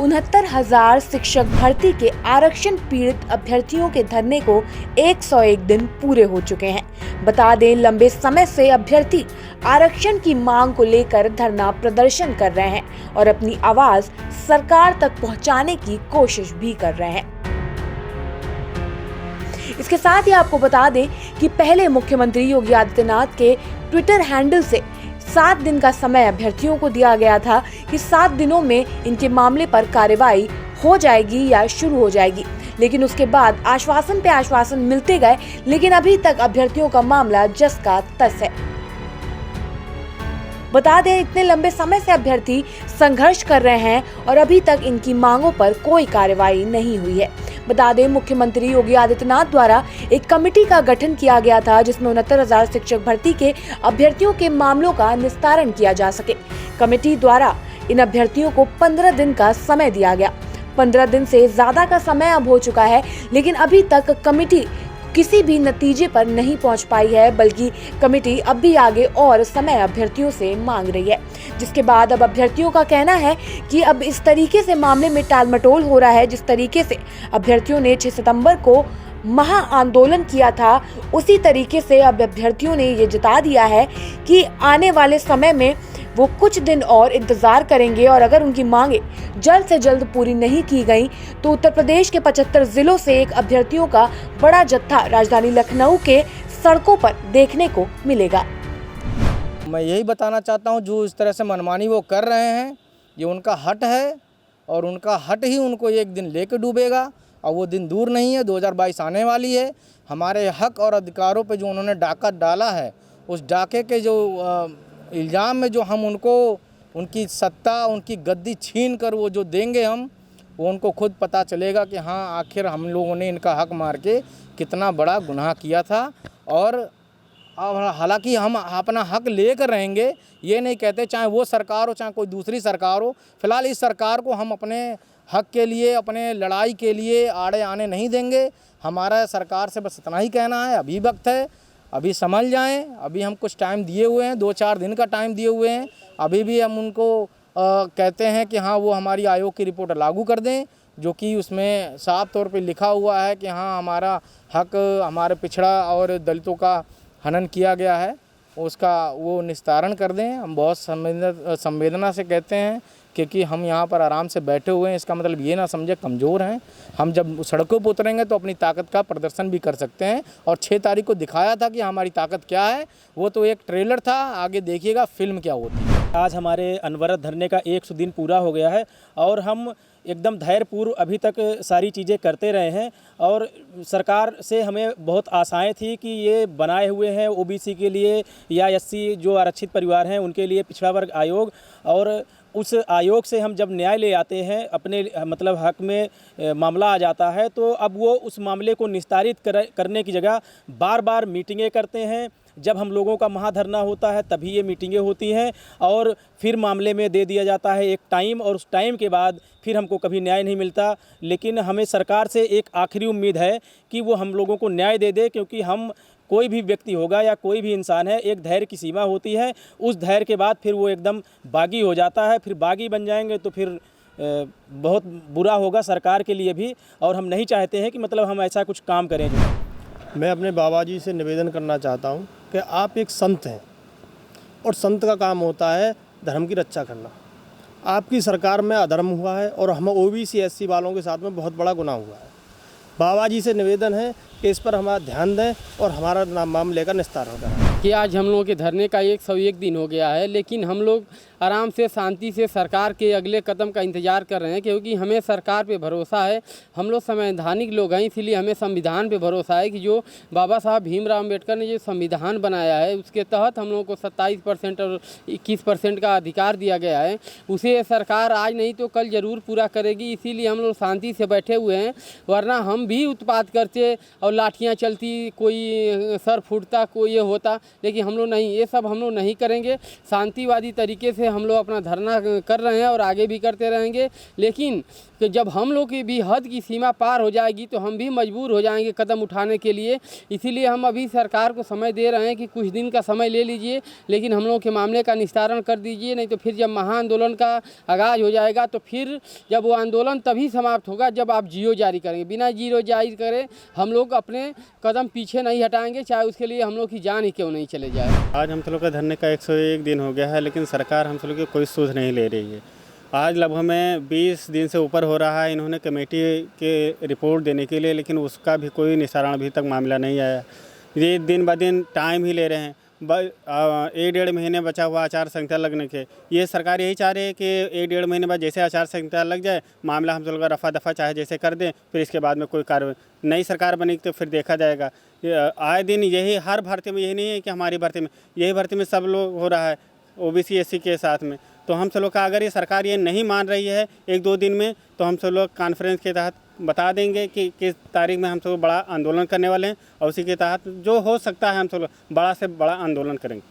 69,000 शिक्षक भर्ती के आरक्षण पीड़ित अभ्यर्थियों के धरने को 101 दिन पूरे हो चुके हैं। बता दें, लंबे समय से अभ्यर्थी आरक्षण की मांग को लेकर धरना प्रदर्शन कर रहे हैं और अपनी आवाज सरकार तक पहुंचाने की कोशिश भी कर रहे हैं। इसके साथ ही आपको बता दें कि पहले मुख्यमंत्री योगी आदित्यनाथ के ट्विटर हैंडल से 7 दिन का समय अभ्यर्थियों को दिया गया था कि 7 दिनों में इनके मामले पर कार्रवाई हो जाएगी या शुरू हो जाएगी, लेकिन उसके बाद आश्वासन पे आश्वासन मिलते गए, लेकिन अभी तक अभ्यर्थियों का मामला जस का तस है। बता दें, इतने लंबे समय से अभ्यर्थी संघर्ष कर रहे हैं और अभी तक इनकी मांगों पर कोई कार्रवाई नहीं हुई है। बता दें, मुख्यमंत्री योगी आदित्यनाथ द्वारा एक कमेटी का गठन किया गया था जिसमें 69,000 शिक्षक भर्ती के अभ्यर्थियों के मामलों का निस्तारण किया जा सके। कमेटी द्वारा इन अभ्यर्थियों को 15 दिन का समय दिया गया। 15 दिन से ज्यादा का समय अब हो चुका है, लेकिन अभी तक कमेटी किसी भी नतीजे पर नहीं पहुंच पाई है, बल्कि कमेटी अब भी आगे और समय अभ्यर्थियों से मांग रही है, जिसके बाद अब अभ्यर्थियों का कहना है कि अब इस तरीके से मामले में टालमटोल हो रहा है। जिस तरीके से अभ्यर्थियों ने 6 सितंबर को महा आंदोलन किया था, उसी तरीके से अब अभ्यर्थियों ने ये जता दिया है कि आने वाले समय में वो कुछ दिन और इंतजार करेंगे और अगर उनकी मांगे जल्द से जल्द पूरी नहीं की गई तो उत्तर प्रदेश के 75 जिलों से एक अभ्यर्थियों का बड़ा जत्था राजधानी लखनऊ के सड़कों पर देखने को मिलेगा। मैं यही बताना चाहता हूं, जो इस तरह से मनमानी वो कर रहे हैं, ये उनका हट है और उनका हट ही उनको एक दिन लेके डूबेगा और वो दिन दूर नहीं है। 2022 आने वाली है। हमारे हक और अधिकारों पे जो उन्होंने डाका डाला है, उस डाके के जो इल्ज़ाम में जो हम उनको उनकी सत्ता, उनकी गद्दी छीन कर वो जो देंगे वो उनको खुद पता चलेगा कि हाँ, आखिर हम लोगों ने इनका हक मार के कितना बड़ा गुनाह किया था। और हालांकि हम अपना हक लेकर रहेंगे, ये नहीं कहते, चाहे वो सरकार हो चाहे कोई दूसरी सरकार हो। फिलहाल इस सरकार को हम अपने हक के लिए, अपने लड़ाई के लिए आड़े आने नहीं देंगे। हमारा सरकार से बस इतना ही कहना है, अभी वक्त है, अभी समझ जाएं। अभी हम कुछ टाइम दिए हुए हैं, 2-4 दिन का टाइम दिए हुए हैं। अभी भी हम उनको कहते हैं कि हाँ, वो हमारी आयोग की रिपोर्ट लागू कर दें, जो कि उसमें साफ तौर पे लिखा हुआ है कि हाँ, हमारा हक, हमारे पिछड़ा और दलितों का हनन किया गया है, उसका वो निस्तारण कर दें। हम बहुत संवेदना से कहते हैं, क्योंकि हम यहाँ पर आराम से बैठे हुए हैं। इसका मतलब ये ना समझे कमज़ोर हैं। हम जब सड़कों पर उतरेंगे तो अपनी ताकत का प्रदर्शन भी कर सकते हैं। और 6 तारीख को दिखाया था कि हमारी ताकत क्या है। वो तो एक ट्रेलर था, आगे देखिएगा फिल्म क्या होती है। आज हमारे अनवरत धरने का 100 दिन पूरा हो गया है और हम एकदम धैर्यपूर्व अभी तक सारी चीज़ें करते रहे हैं। और सरकार से हमें बहुत आशाएं थी कि ये बनाए हुए हैं ओबीसी के लिए या एससी जो आरक्षित परिवार हैं उनके लिए पिछड़ा वर्ग आयोग, और उस आयोग से हम जब न्याय ले आते हैं, अपने मतलब हक में मामला आ जाता है, तो अब वो उस मामले को निस्तारित करने की जगह बार बार मीटिंगें करते हैं। जब हम लोगों का महाधरना होता है तभी ये मीटिंगें होती हैं और फिर मामले में दे दिया जाता है एक टाइम, और उस टाइम के बाद फिर हमको कभी न्याय नहीं मिलता। लेकिन हमें सरकार से एक आखिरी उम्मीद है कि वो हम लोगों को न्याय दे दे, क्योंकि हम, कोई भी व्यक्ति होगा या कोई भी इंसान है, एक धैर्य की सीमा होती है। उस धैर्य के बाद फिर वो एकदम बागी हो जाता है। फिर बागी बन जाएंगे तो फिर बहुत बुरा होगा सरकार के लिए भी, और हम नहीं चाहते हैं कि मतलब हम ऐसा कुछ काम करें। मैं अपने बाबा जी से निवेदन करना चाहता हूं कि आप एक संत हैं और संत का काम होता है धर्म की रक्षा करना। आपकी सरकार में अधर्म हुआ है और हम ओबीसी एससी वालों के साथ में बहुत बड़ा गुनाह हुआ है। बाबा जी से निवेदन है कि इस पर हमारा ध्यान दें और हमारा मामले का निस्तारण करें। कि आज हम लोगों के धरने का 101 दिन हो गया है, लेकिन हम लोग आराम से शांति से सरकार के अगले कदम का इंतज़ार कर रहे हैं, क्योंकि हमें सरकार पे भरोसा है। हम लोग संवैधानिक लोग हैं, इसीलिए हमें संविधान पे भरोसा है कि जो बाबा साहब भीमराव अम्बेडकर ने जो संविधान बनाया है, उसके तहत हम लोगों को 27% और 21% का अधिकार दिया गया है। उसे सरकार आज नहीं तो कल ज़रूर पूरा करेगी। इसीलिए हम लोग शांति से बैठे हुए हैं, वरना हम भी उत्पात करते और लाठियाँ चलती, कोई सर फूटता, कोई ये होता, लेकिन हम लोग नहीं, ये सब हम लोग नहीं करेंगे। शांतिवादी तरीके से हम लोग अपना धरना कर रहे हैं और आगे भी करते रहेंगे। लेकिन कि जब हम लोग की भी हद की सीमा पार हो जाएगी तो हम भी मजबूर हो जाएंगे कदम उठाने के लिए। इसीलिए हम अभी सरकार को समय दे रहे हैं कि कुछ दिन का समय ले लीजिए, लेकिन हम लोग के मामले का निस्तारण कर दीजिए, नहीं तो फिर जब महाआंदोलन का आगाज़ हो जाएगा तो फिर जब वो आंदोलन तभी समाप्त होगा जब आप जीरो जारी करेंगे। बिना जीरो जारी करे हम लोग अपने कदम पीछे नहीं हटाएंगे, चाहे उसके लिए हम लोग की जान ही क्यों नहीं चले जाए। आज हम लोग का धरने का 101 दिन हो गया है, लेकिन सरकार हम लोग की कोई सूझ नहीं ले रही है। आज लगभग में 20 दिन से ऊपर हो रहा है इन्होंने कमेटी के रिपोर्ट देने के लिए, लेकिन उसका भी कोई निस्तारण अभी तक मामला नहीं आया। ये दिन ब दिन टाइम ही ले रहे हैं। 1-1.5 महीने बचा हुआ आचार संहिता लगने के, ये सरकार यही चाह रही है कि 1-1.5 महीने बाद जैसे आचार संहिता लग जाए मामला हम लोग का रफा दफा चाहे जैसे कर दें, फिर इसके बाद में कोई कार्रवाई। नई सरकार बनी तो फिर देखा जाएगा। आए दिन यही हर भर्ती में, यही नहीं है कि हमारी भर्ती में, यही भर्ती में सब लोग हो रहा है OBC SC के साथ में। तो हम सब लोग का अगर ये सरकार ये नहीं मान रही है 1-2 दिन में, तो हम सब लोग कॉन्फ्रेंस के तहत बता देंगे कि किस तारीख में हम सब बड़ा आंदोलन करने वाले हैं, और उसी के तहत जो हो सकता है हम सब लोग बड़ा से बड़ा आंदोलन करेंगे।